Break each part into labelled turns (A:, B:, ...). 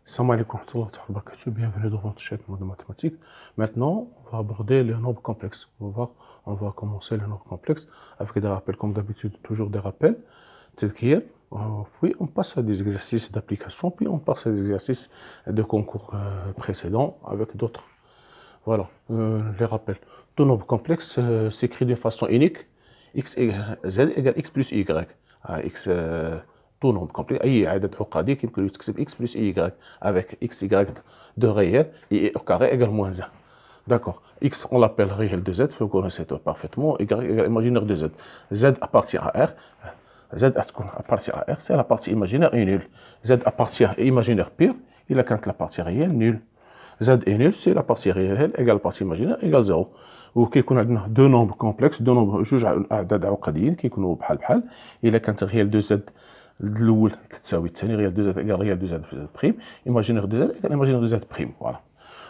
A: Salam alaikum, bienvenue dans votre chaîne de mathématiques. Maintenant, on va aborder les nombres complexes. On va commencer les nombres complexes avec des rappels, comme d'habitude, toujours des rappels. Puis on passe à des exercices d'application, puis on passe à des exercices de concours précédents avec d'autres. Voilà, les rappels. Tout nombre complexe s'écrit d'une façon unique. X Z égale X plus Y. Tout nombre complexe, أي عدد عقدي يمكن تكتب X plus Y avec X, Y de réel et au carré égale moins 1. D'accord. X, on l'appelle réel de Z, vous connaissez tout parfaitement. Y égale imaginaire de Z. Z appartient à R. Z appartient à R, c'est la partie imaginaire est nulle. Z appartient à imaginaire pire, il a quand la partie réelle nulle. Z est nul, c'est la partie réelle égale la partie imaginaire égale 0. وكيكون عندنا دو نومبر كومبلكس دو نومبر جوج اعداد عقديين كيكونوا بحال بحال الا كانت ريال دو زد الاول كتساوي الثاني ريال دو زد ايكال ريال دو زد بريم ايماجينير دو زد ايكال ايماجينير دو زد بريم فوالا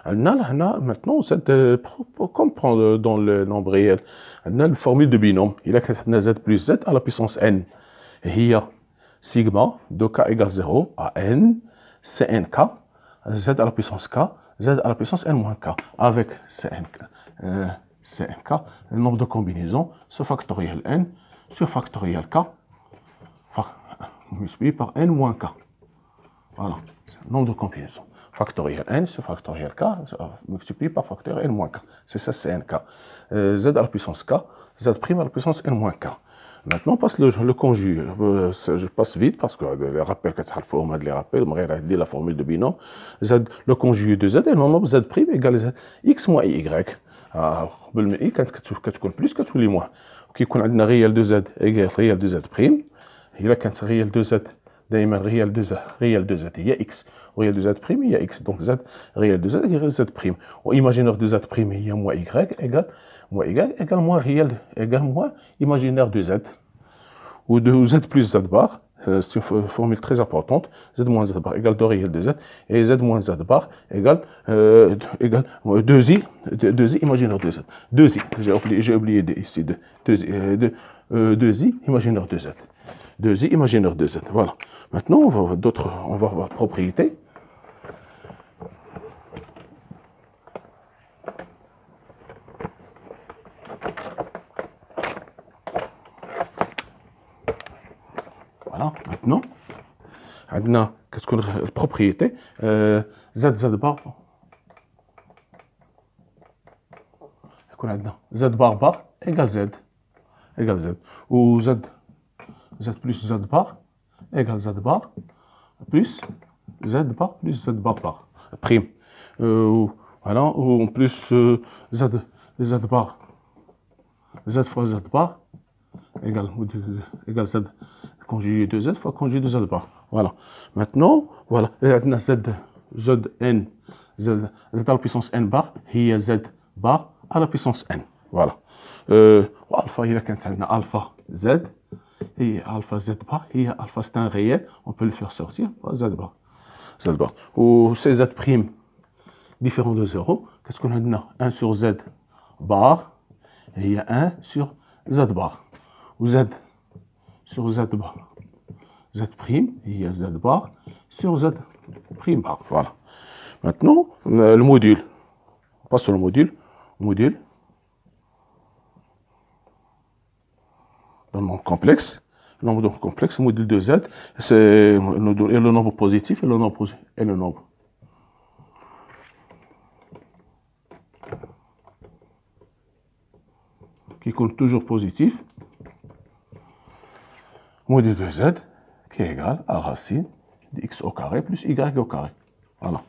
A: عندنا هنا ماتنون زد كوم دون لو نومبر ريال عندنا الفورمول دو بينوم الا كانت عندنا زد بلس زد على بيسونس ان هي سيغما دو كا ايكال 0 ا ان سي ان كا زد على بيسونس كا Z à la puissance n moins k, avec Cnk, le nombre de combinaisons, ce factoriel n sur factoriel k, multiplié par n moins k. Voilà, c'est le nombre de combinaisons. Factoriel n sur factoriel k, multiplié par factoriel n moins k. C'est ça, Cnk. Z à la puissance k, Z' à la puissance n moins k. Maintenant, on passe le conjugué. Je passe vite parce que les rappels, les rappels, la formule de binôme. Z, le conjugué de Z est le nombre Z' égale Z, X moins Y. Quand tu connais plus, quand tu lis moins. Qui connaît réel de Z égale réel de Z'. Il a quand réel de Z, d'ailleurs réel de Z, il y a X. Réel de Z', il y a X. Donc Z, réel de Z égale Z'. Ou imaginaire de Z', il y a moins Y égale. Moins Y égale moins réel égale moins imaginaire de Z. Ou de Z plus Z bar, c'est une formule très importante. Z moins Z bar égale 2 réel de Z. Et Z moins Z bar égale 2i imaginaire de Z. 2i, j'ai oublié ici. 2i imaginaire de Z. 2i imaginaire de Z. Voilà. Maintenant, on va voir propriété. Voilà, maintenant, qu'est-ce qu'on a la propriété Z bar. Z bar égale Z. Égale Z. Ou Z plus Z bar égale Z bar plus Z bar plus Z bar prime. Voilà, ou en plus Z bar. Z fois Z bar égale Z. Conjugué de Z fois conjugué de Z bar. Voilà. Maintenant, voilà. Zn, Z à la puissance n bar, il y a Z bar à la puissance n. Voilà. Alpha, il y a alpha Z, et alpha Z bar, il y a alpha c'est un réel, on peut le faire sortir par Z bar. Z bar. Ou c'est Z prime différent de 0. Qu'est-ce qu'on a maintenant? 1 sur Z bar, et il y a 1 sur Z bar. Ou Z sur Z bar, Z prime, il y a Z bar sur Z prime bar. Voilà. Maintenant, le module. On passe sur le module. Module. Le nombre complexe. Le nombre complexe, le module de Z, c'est le nombre positif et le nombre. Qui compte toujours positif. Module de Z qui est égal à racine de x au carré plus y au carré. Voilà.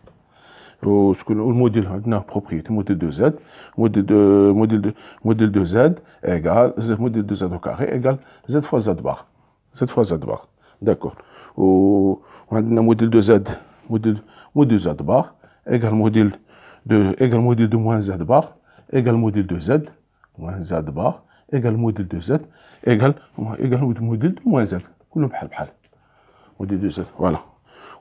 A: Le module a propriété module de Z, module de Z égale module de Z au carré égale Z fois Z bar. Z fois Z bar. D'accord. On a module de Z, module Z bar égale module de moins Z bar égale module de Z moins Z bar égale module de Z égale module de moins Z. كلهم بحال بحال. Module de Z, voilà.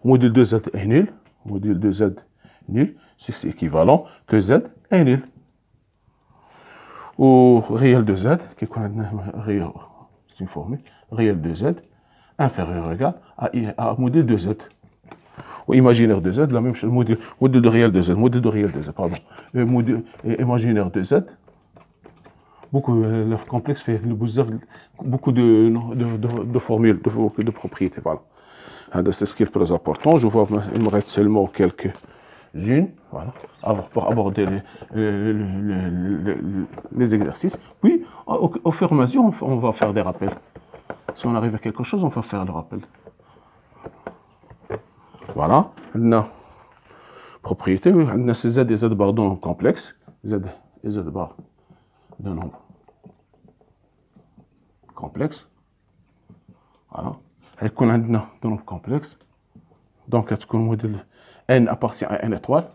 A: Module de Z est nul. Module de Z nul, c'est équivalent que Z est nul. Ou réel de Z, qui réel, c'est une formule, réel de Z inférieur ou égal à module de Z. ou imaginaire de Z, la même chose, module de réel de Z, module de réel de Z, pardon. Module imaginaire de Z, beaucoup, le complexe fait beaucoup de formules, de propriétés, voilà. C'est ce qui est le plus important. Je vois, il me reste seulement quelques-unes, voilà, pour aborder les exercices. Puis, au fur et à mesure, on va faire des rappels. Si on arrive à quelque chose, on va faire le rappel. Voilà. Maintenant, propriété, on a ces Z et Z bar de nombre complexe. Z et Z bar de nombre complexe. Voilà. Et qu'on a de nombre complexe. Donc, est-ce que le modèle N appartient à N étoile?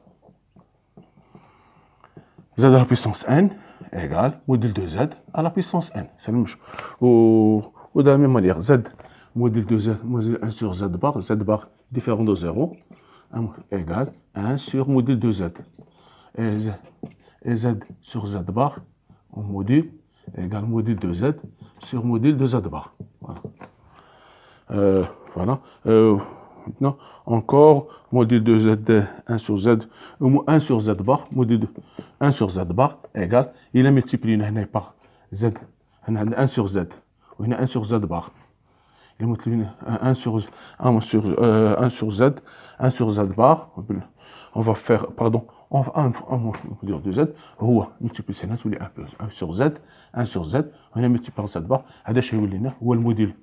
A: Z à la puissance N égale module de Z à la puissance N. C'est la même chose. Ou de la même manière, Z, module de Z, module 1 sur Z bar différent de 0, égale 1 sur module de Z. Et Z sur Z bar, en module, égale module de Z sur module de Z bar. Voilà. Voilà. Maintenant, encore, module de Z, 1 sur Z, 1 sur Z bar, module de 1 sur Z bar égale, il est multiplié par Z, 1 sur Z, ou 1 sur Z bar. Il est multiplié 1 sur Z, 1 sur Z bar, on va faire, pardon, on va module de Z, هو multiplié 1 sur Z, 1 sur Z, on est multiplié par Z bar, هذا الشيء يولي لنا هو الموديل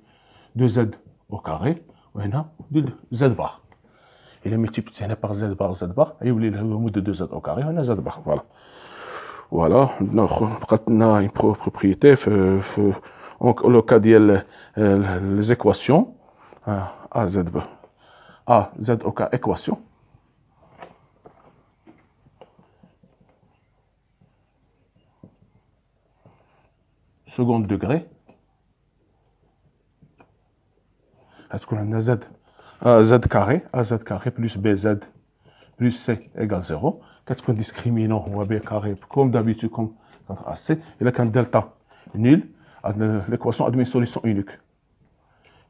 A: de Z au carré, وهنا موديل Z bar. Il est multiplié par Z bar, يولي له هو موديل de Z au carré, وهنا Z bar, voilà. Voilà, on a une propriété, le cas ديال les équations, A, Z au carré, équation. Second degré. Est-ce qu'on a Z? Z carré plus BZ plus C égale 0. Qu'est-ce qu'on discrimine ou B carré comme d'habitude, comme contre AC. Et là, quand delta nul, l'équation a une solution unique.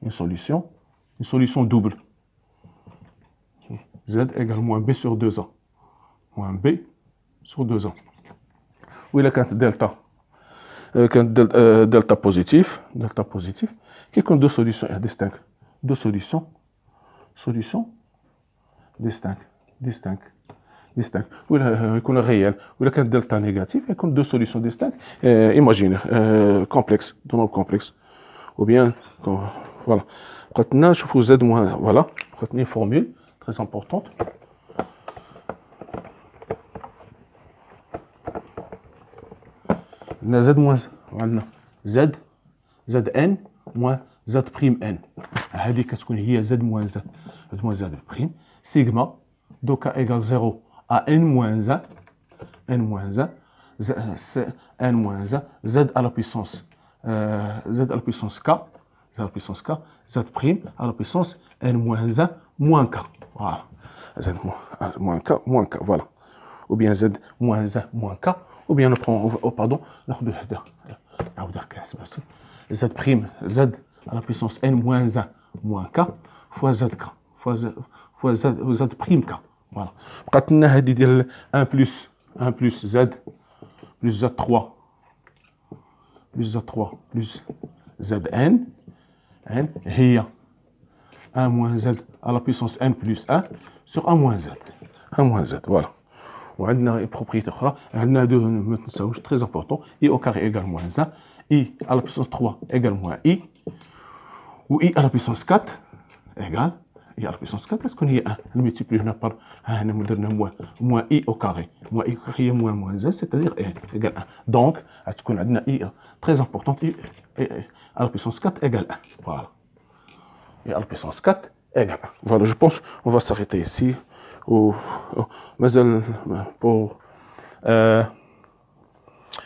A: Une solution double. Z égale moins B sur 2A. Moins B sur 2A. Oui, là, quand delta positif, qui compte deux solutions distinctes. Deux solutions distinctes. Oui, il y a réel. Oui, il y a delta négatif, il y a deux solutions distinctes, imaginaires, complexes, de nombre complexe. Ou bien, voilà. Maintenant, je vous aide, voilà, retenez une formule très importante. Z moins, voilà, Zn moins Z prime N. هذه كتكون هي Z moins Z prime. Sigma, doka égale 0 à N moins 1, N moins 1, Z à la puissance K, Z prime à la puissance N moins 1 moins K. Voilà. Z moins K, voilà. Ou bien Z moins 1 moins K, ou bien on prend, pardon, Z prime, Z à la puissance N moins 1 moins K fois ZK, fois Z prime K. Voilà. بقات لنا هذه ديال 1 plus Z plus Z3 plus Zn هي 1 moins Z à la puissance N plus 1 sur 1 moins Z. 1 moins Z, voilà. وعندنا propriété أخرى، عندنا deux ما تنساوش très important، I au carré égale moins 1, I à la puissance 3 égale moins I, ou I à la puissance 4 égale I à la puissance 4, est-ce qu'on y est 1? On multiplie par moins I au carré. Moins I au carré moins Z, c'est-à-dire I égale 1. Donc, est-ce qu'on a une I très importante, I à la puissance 4 égale 1. Voilà. I à la puissance 4 égale 1. Voilà, je pense qu'on va s'arrêter ici. Pour,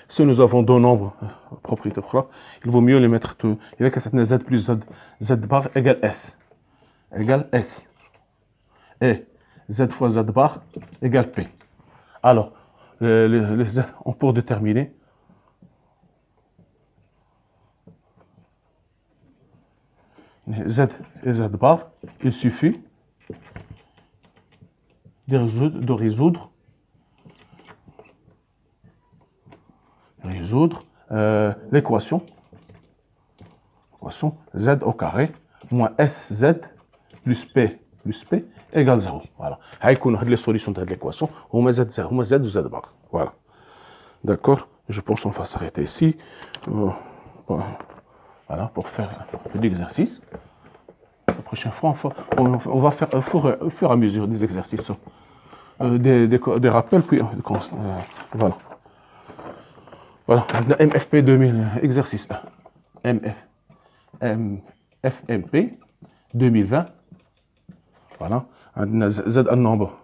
A: si nous avons deux nombres propriétaires, il vaut mieux les mettre tout. Il y a que Z plus Z bar égale S. Et Z fois Z bar égale P. Alors, pour déterminer, Z et Z bar, il suffit de résoudre l'équation z au carré moins sz plus p égale 0. Voilà. Les solutions de l'équation, z ou z bar. Voilà. D'accord. Je pense qu'on va s'arrêter ici. Voilà, pour faire l'exercice. La prochaine fois, on va faire au fur et à mesure des exercices, des rappels, puis voilà. Voilà, MFP 2000, exercice 1. FMP 2020. Voilà, on a Z un nombre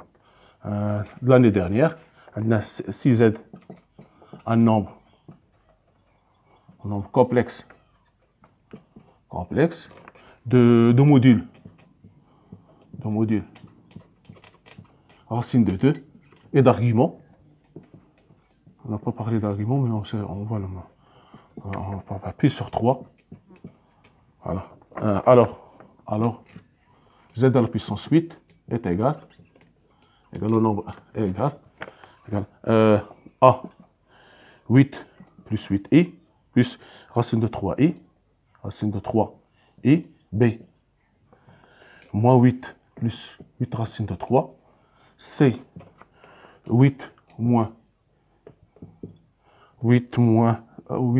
A: de l'année dernière. On a 6Z, un nombre complexe de modules. Racine de 2 et d'arguments. On n'a pas parlé d'arguments, mais on va appuyer sur 3. Voilà. Alors, z à la puissance 8 est égal au nombre égal a 8 plus 8i plus racine de 3i b moins 8 plus 8 racine de 3 c 8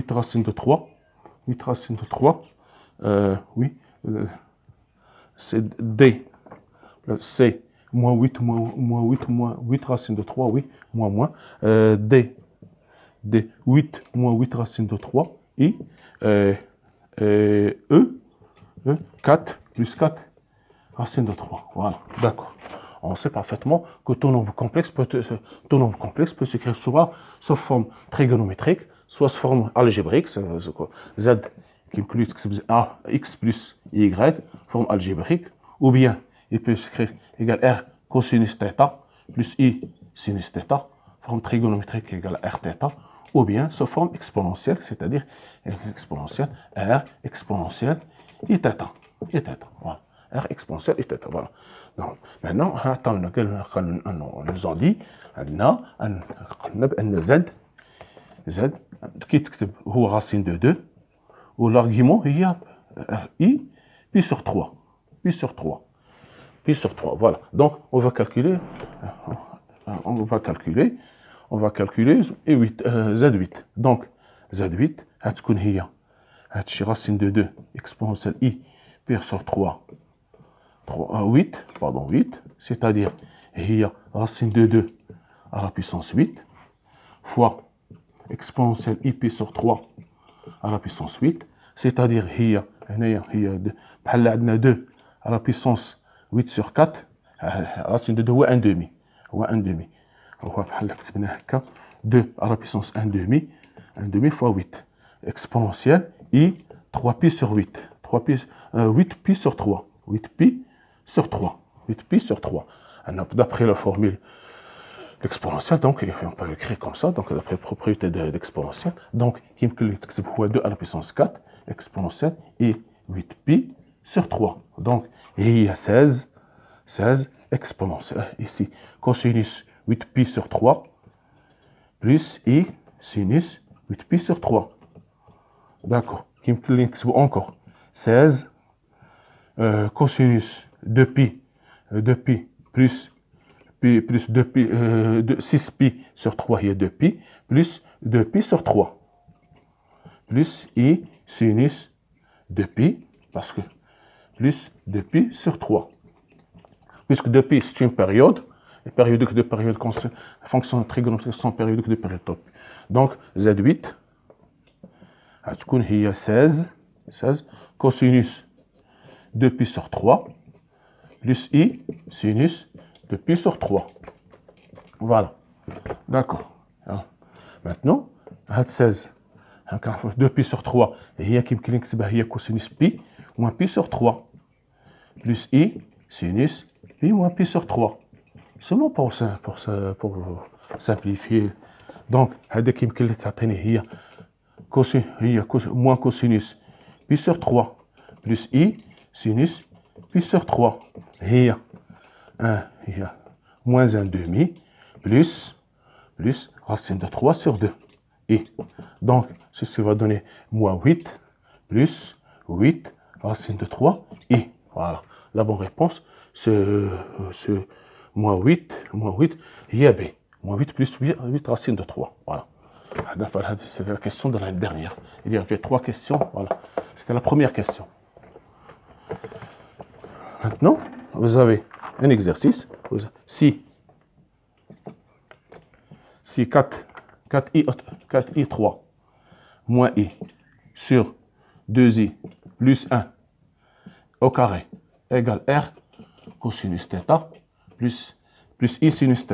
A: racine de 3 c'est d c moins 8 racine de 3 d 8 moins 8 racine de 3 et e 4 plus 4 racine de 3. Voilà, d'accord. On sait parfaitement que ton nombre complexe peut s'écrire soit sous forme trigonométrique, soit sous forme algébrique, z qui inclut x plus y, forme algébrique, ou bien il peut s'écrire égal r cosinus θ plus i sinus θ, forme trigonométrique égale r θ, ou bien sous forme exponentielle, c'est-à-dire exponentielle r exponentielle i θ. Voilà. R exponentielle et θ. Voilà. Donc, maintenant, on nous a dit Z qui est racine de 2, ou l'argument il y a I, pi sur 3. Voilà. Donc, on va calculer Z8. Donc, Z8, racine de 2 exponentielle I, pi sur 3. 8, c'est-à-dire il y a racine de 2 à la puissance 8 fois exponentielle i pi sur 3 à la puissance 8, c'est-à-dire il y a 2 à la puissance 8 sur 4, racine de 2 ou 1 demi. On va 2 à la puissance 1 demi fois 8, exponentielle i 3 pi sur 8, 8 pi sur 3, 8 pi sur 3. D'après la formule exponentielle, donc on peut l'écrire comme ça, donc d'après la propriété de l'exponentielle, donc il me 2 à la puissance 4, exponentielle, et 8 pi sur 3. Donc il y a 16 exponentielle. Ici, cosinus 8 pi sur 3, plus i sinus 8 pi sur 3. D'accord. Qui me encore 16 cosinus 2 pi plus 6 pi sur 3, il y a 2 pi, plus 2 pi sur 3, plus i sinus 2 pi, parce que plus 2 pi sur 3. Puisque 2 pi, c'est une période, les périodiques de période, fonction trigonométrique sont périodiques de période. Donc, Z8, il y a 16 cosinus 2 pi sur 3, plus i sinus 2 pi sur 3. Voilà. D'accord. Maintenant, 16, 2 pi sur 3, il y a cosinus pi moins pi sur 3, plus i sinus pi moins pi sur 3. Seulement pour simplifier. Donc, il y a moins cosinus pi sur 3, plus i sinus pi sur 3. Il y a moins 1 demi, plus racine de 3 sur 2, i. Donc, ceci va donner moins 8, plus 8, racine de 3, i. Voilà. La bonne réponse, c'est moins 8, il y a B. Moins 8 plus 8 racine de 3. Voilà. C'est la question de l'année dernière. Il y avait 3 questions. Voilà. C'était la première question. Maintenant, vous avez un exercice. Si 4i3 moins i sur 2i plus 1 au carré égale r cosinus θ plus i sinus θ.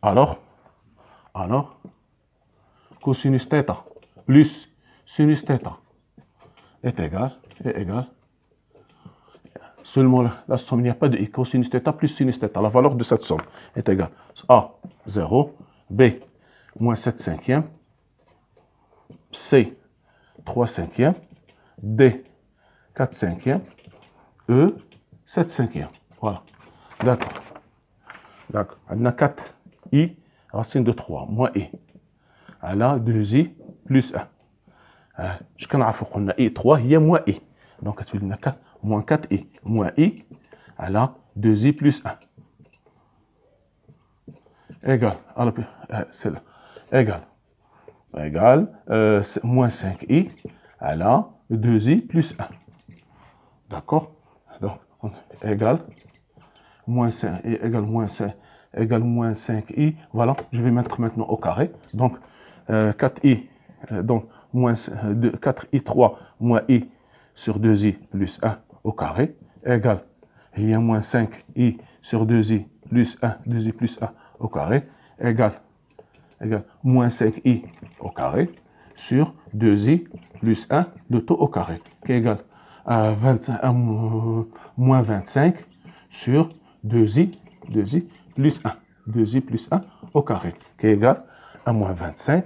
A: Alors, cosinus θ plus sinus θ est égal, seulement la somme, il n'y a pas de i, cosinus θ plus sinus θ, la valeur de cette somme est égale a 0, b moins 7 cinquièmes, c 3 cinquièmes, d 4 cinquièmes, e 7 cinquièmes. Voilà. D'accord. On a 4i racine de 3 moins i. Alors 2i plus 1. Je connais qu'on a i3, il y a moins i. Donc, on a 4, moins 4i moins i. Alors 2i plus 1. Égal. Alors, c'est là. Égal. Moins 5i. Alors 2i plus 1. D'accord? Donc, égal. Moins 5 égale moins 5 égale moins 5i. Voilà, je vais mettre maintenant au carré. Donc, 4i, donc moins 4i3 moins i sur 2i plus 1 au carré égale, il y a moins 5i sur 2i plus 1, 2i plus 1 au carré égale moins 5i au carré sur 2i plus 1 de tout au carré qui est égal à moins 25 sur 2i plus 1. 2i plus 1 au carré qui est égal à moins 25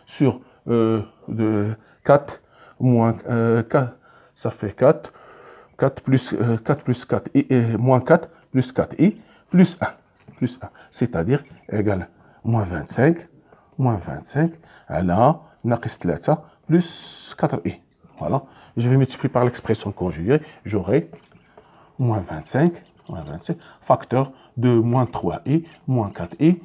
A: sur 4 moins 4, ça fait 4 plus 4i, moins 4 plus 4i plus 1, c'est-à-dire égal moins 25, alors ناقص 3 plus 4i. Voilà, je vais multiplier par l'expression conjuguée, j'aurai moins 25, facteur de moins 3i, moins 4i,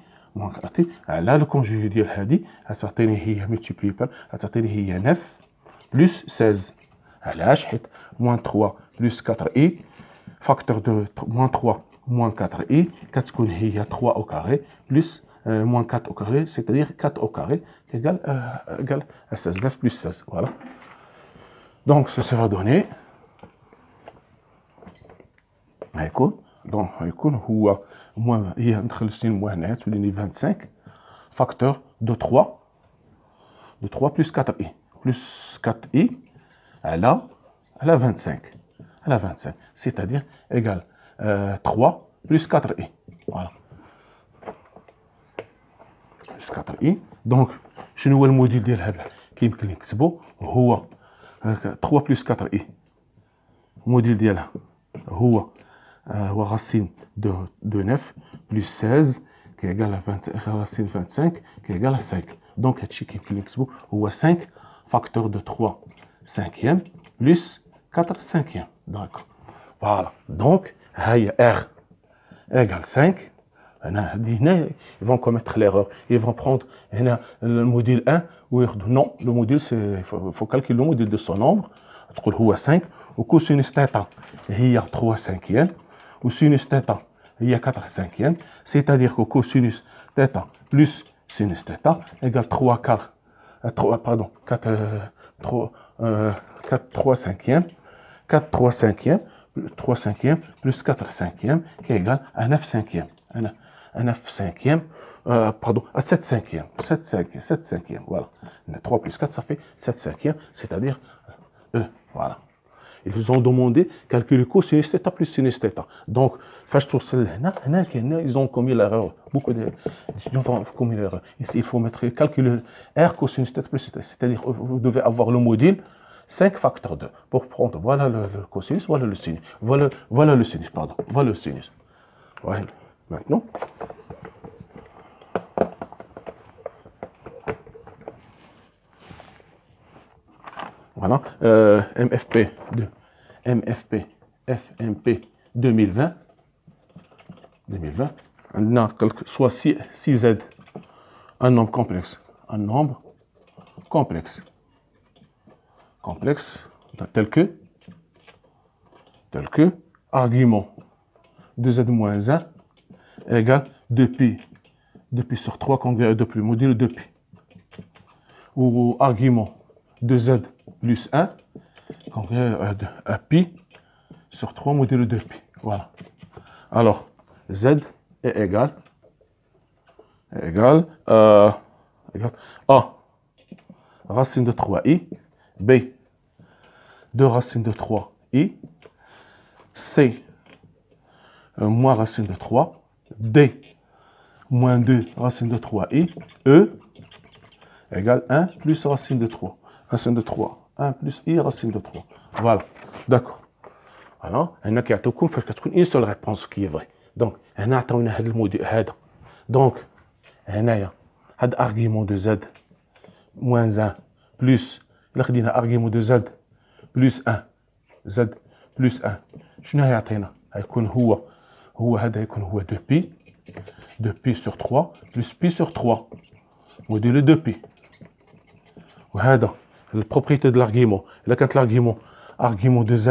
A: là le conjugué ديال هذه غتعطيني هي multiplié par غتعطيني هي 9 plus 16. علاش؟ حيت moins 3 plus 4i, facteur de moins 3 moins 4i كتكون هي 3 au carré plus moins 4 au carré, c'est-à-dire 4 au carré égale à 16, 9 plus 16. Voilà. Donc, ça va donner. Donc, هو moins, هي ندخل السين moins هنايا توليني 25 facteur de 3 plus 4i plus 4i على 25 c'est-à-dire égal 3 plus 4i. Voilà. Plus 4i. Donc, شنو هو الموديل ديال هذا كيمكن نكتبو هو 3 plus 4i. الموديل ديالها هو racine de 9 plus 16 qui est égal à racine 25 qui est égal à 5. Donc, هادشي كيمكن نكتبو هو 5 facteur de 3 cinquième plus 4 cinquième. D'accord. Voilà. Donc, R égale 5. Ils vont commettre l'erreur. Ils vont prendre le module 1 ou non, le module, il faut calculer le module de son nombre. تقول هو 5 وكوسينوس θ هي 3 cinquième وسينوس θ هي 4 cinquième, c'est-à-dire que cosinus θ plus sinus θ égale 3 cinquième, 3 cinquième plus 4 cinquième qui est égal à 9 cinquième. À 9 cinquième, à 7 cinquième. 7 cinquième, voilà. 3 plus 4, ça fait 7 cinquième, c'est-à-dire E. Voilà. Ils vous ont demandé calculer cosinus θ plus sinus θ. Donc, ils ont commis l'erreur. Beaucoup d'étudiants ont commis l'erreur. Ici, il faut mettre calculer R cosinus θ plus sinus θ. C'est-à-dire, vous devez avoir le module 5 facteur 2 pour prendre, voilà le cosinus, voilà le sinus. Voilà le sinus, pardon. Voilà le sinus. Ouais. Maintenant, voilà, MFP 2, MFP, FMP 2020, on a soit 6Z, un nombre complexe, tel que argument 2Z moins 1 égale 2pi sur 3 congrès à 2 plus module 2pi. Ou argument 2Z plus 1 congrès à pi sur 3 module 2pi. Voilà. Alors, Z est égal A racine de 3i, B 2 racine de 3i, C moins racine de 3, D moins 2 racine de 3i, E égale 1 plus racine de 3. Racine de 3, 1 plus i racine de 3. Voilà, d'accord. Alors, on a une seule réponse qui est vraie. Donc, on a le module. Donc, on a l'argument de z moins 1 plus l'argument de z plus 1. Z plus 1. شنو هيعطينا؟ هيكون هو هذا هيكون هو 2pi sur 3 plus pi sur 3 module 2pi. وهذا البروبريتي de l'argument. إلا كانت l'argument argument de z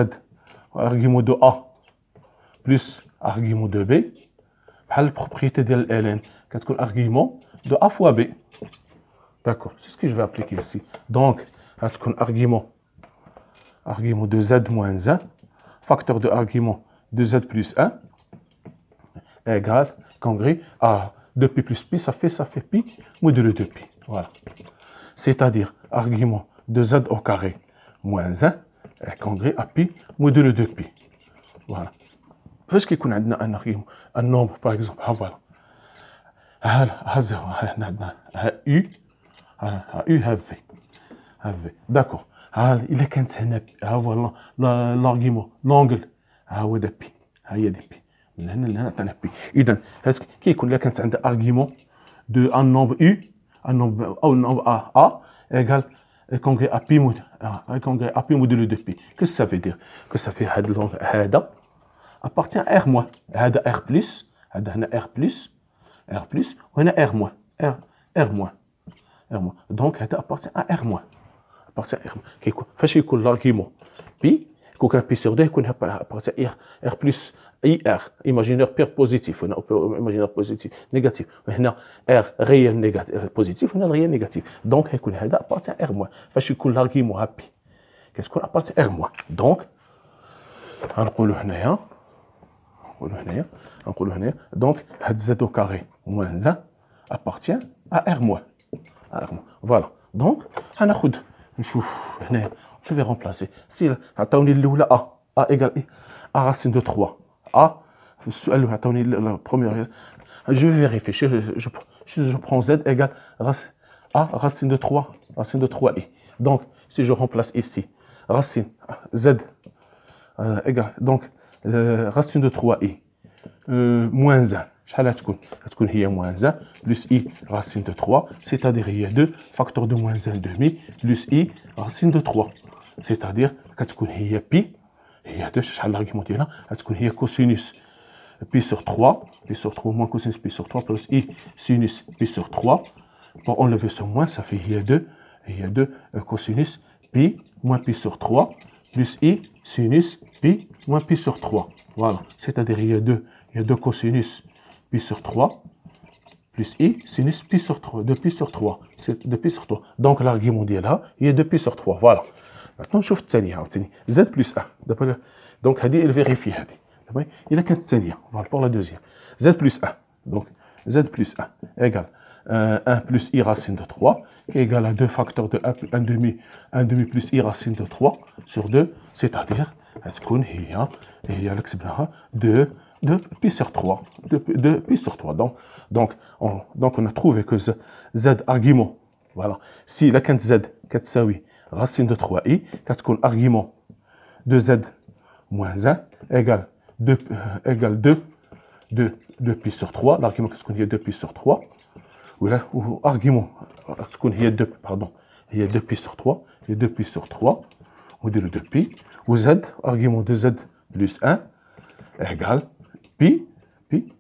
A: argument de A plus argument de B, la propriété de ln, quand argument de A fois B. D'accord, c'est ce que je vais appliquer ici. Donc, argument de Z moins 1, facteur de argument de Z plus 1, égale, congrès à 2pi plus pi, ça fait pi, modulo 2pi. Voilà. C'est-à-dire, argument de Z au carré moins 1, congrès à pi, modulo 2pi. Voilà. فاش كيكون عندنا ان نومبر باغ اكزومبل ها فوالا ها زيرو ها عندنا ها يو ها في داكور ها الا كانت هنا ها فوالا لارغيمون لونغل ها هو دا بي ها هي دي بي من هنا لهنا عطانا بي. اذا كيكون الا كانت عندها ارغيمون دو ان نومبر يو ان نومبر او نومبر ا ايغال كونغري ا بي موديلو دو بي. كو سا في دير كو سا في هذا appartient à R moins. هذا R plus, هذا هنا R plus, وهنا R moins. R moins. Donc هذا appartient à R moins. كيكون فاش يكون l'argument P يكون كان P sur 2 يكون appartient à R plus IR imaginaire pair positif هنا imaginaire positif négatif وهنا R réel négatif positif وهنا réel négatif. Donc يكون هذا appartient à R moins. فاش يكون l'argument P كتكون appartient à R moins. Donc غنقولوا هنايا donc z au carré moins 1 appartient à R moins. Voilà. Donc je vais remplacer. Si A égale A racine de 3. A, la première, je vais vérifier. Je prends Z égale A racine de 3, racine de 3i. Donc, si je remplace ici, racine Z égale, donc, racine de 3i moins 1 شحال غتكون هي moins 1 plus i racine de 3 c'est-à-dire هي 2 facteur de moins 1 demi plus i racine de 3 c'est-à-dire كتكون هي pi هي 2 شحال l'argument ديالها غتكون هي cosinus pi sur 3 moins cosinus pi sur 3 plus i sinus pi sur 3 pour enlever ce moins ça fait هي 2 cosinus pi moins pi sur 3 plus i sinus pi moins pi sur 3. Voilà. C'est-à-dire il y a 2 cosinus pi sur 3 plus i sinus pi sur 3. 2 pi sur 3. C'est 2 pi sur 3. Donc l'argument ديالها هي 2 pi sur 3. Voilà. Maintenant نشوف الثانية عاوتاني z plus 1. Donc هذه elle vérifie هذه. دابا إلا كانت الثانية. Voilà pour la deuxième. z plus 1. Donc z plus 1 égale 1 plus i racine de 3 qui est égal à 2 facteurs de 1 demi plus i racine de 3 sur 2, c'est-à-dire تكون هي اللي كتبناها 2 pi sur 3. 2 pi sur 3. Donc on a trouvé que z argument, voilà, si la كانت z كتساوي racine de 3i كتكون argument de z moins 1 égale 2 2 pi sur 3. L'argument qui est 2 pi sur 3. Ou l'argument qui est 2, pardon, il y a 2 pi sur 3. Il y a 2 pi sur 3. On dit le 2 pi. Ou z, argument de z plus 1 égale pi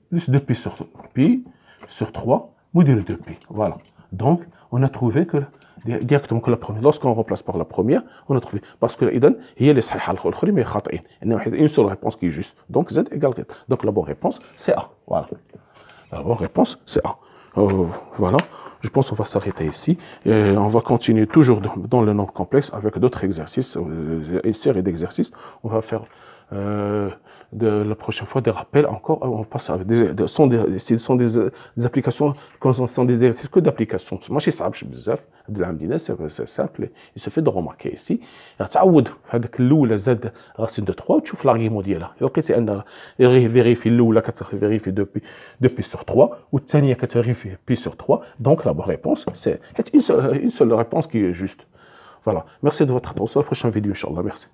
A: plus 2 pi sur 3. On dit le 2 pi. Voilà. Donc, on a trouvé que directement que la première, lorsqu'on remplace par la première, on a trouvé, parce que il y a les sahih al-khuri, mais il y a une seule réponse qui est juste. Donc, z égale 4. Donc, la bonne réponse, c'est A. Voilà. La bonne réponse, c'est A. Voilà. Je pense qu'on va s'arrêter ici. Et on va continuer toujours dans le nombre complexe avec d'autres exercices, une série d'exercices. On va faire la prochaine fois des rappels encore. On passe avec ce sont des applications, ce sont des exercices que d'applications. Moi, je sais c'est simple. Il se fait de remarquer ici. تعود هذاك الاولى زاد racine de 3 وتشوف l'argument ديالها. لقيتي ان vérifie الاولى كتفيريفي 2 pi sur 3 والثانيه كتفيريفي pi sur 3. Donc la bonne réponse c'est une seule réponse qui est juste. Voilà. Merci de votre attention. À la prochaine vidéo, Inch'Allah. Merci.